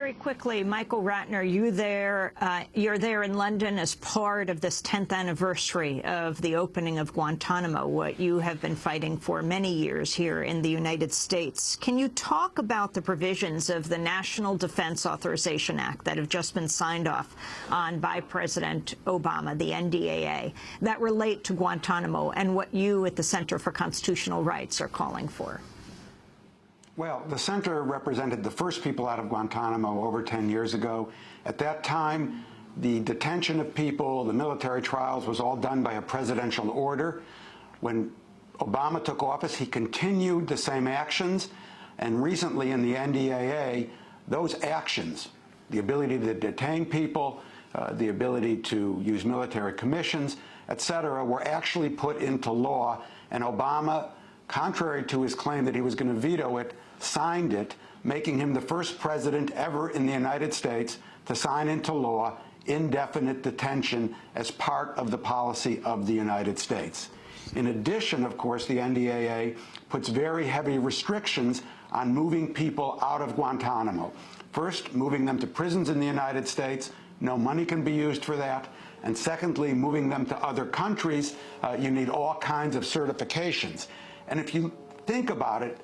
very quickly, Michael Ratner, you're there in London as part of this 10th anniversary of the opening of Guantanamo, what you have been fighting for many years here in the United States. Can you talk about the provisions of the National Defense Authorization Act that have just been signed off on by President Obama, the NDAA, that relate to Guantanamo and what you at the Center for Constitutional Rights are calling for? Well, the center represented the first people out of Guantanamo over 10 years ago. At that time, the detention of people, the military trials was all done by a presidential order. When Obama took office, he continued the same actions. And recently in the NDAA, those actions, the ability to detain people, the ability to use military commissions, etc., were actually put into law. And Obama, contrary to his claim that he was going to veto it, signed it, making him the first president ever in the United States to sign into law indefinite detention as part of the policy of the United States. In addition, of course, the NDAA puts very heavy restrictions on moving people out of Guantanamo. First, moving them to prisons in the United States. No money can be used for that. And secondly, moving them to other countries, you need all kinds of certifications. And if you think about it,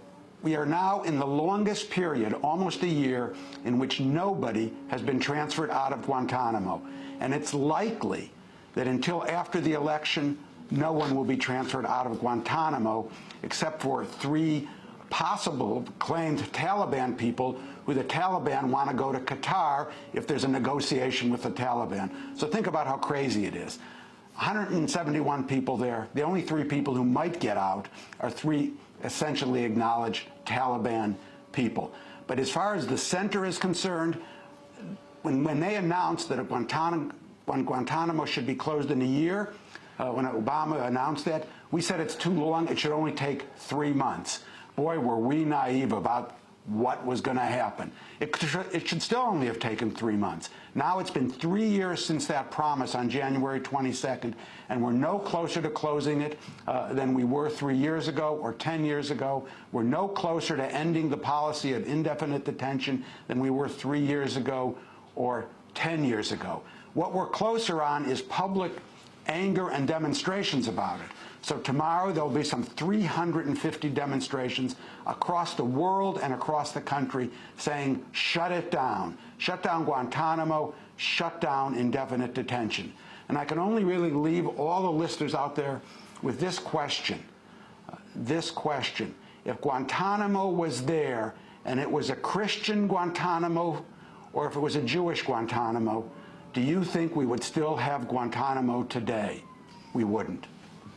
we are now in the longest period, almost a year, in which nobody has been transferred out of Guantanamo. And it's likely that until after the election, no one will be transferred out of Guantanamo, except for 3 possible claimed Taliban people who the Taliban want to go to Qatar if there's a negotiation with the Taliban. So think about how crazy it is. 171 people there. The only 3 people who might get out are 3 essentially acknowledged Taliban people. But as far as the center is concerned, when they announced that Guantanamo should be closed in a year, when Obama announced that, we said it's too long, it should only take 3 months. Boy, were we naive about what was going to happen. It should still only have taken 3 months. Now it's been 3 years since that promise on January 22nd, and we're no closer to closing it than we were 3 years ago or 10 years ago. We're no closer to ending the policy of indefinite detention than we were 3 years ago or 10 years ago. What we're closer on is public anger and demonstrations about it. So tomorrow there'll be some 350 demonstrations across the world and across the country saying, shut it down. Shut down Guantanamo, shut down indefinite detention. And I can only really leave all the listeners out there with this question. If Guantanamo was there and it was a Christian Guantanamo or if it was a Jewish Guantanamo, do you think we would still have Guantanamo today? We wouldn't.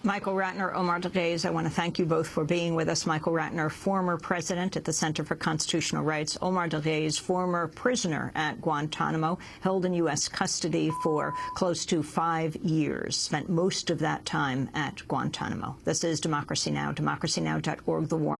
Michael Ratner, Omar Daghez, I want to thank you both for being with us. Michael Ratner, former president at the Center for Constitutional Rights. Omar Daghez, former prisoner at Guantanamo, held in U.S. custody for close to 5 years, spent most of that time at Guantanamo. This is Democracy Now!, democracynow.org, The War.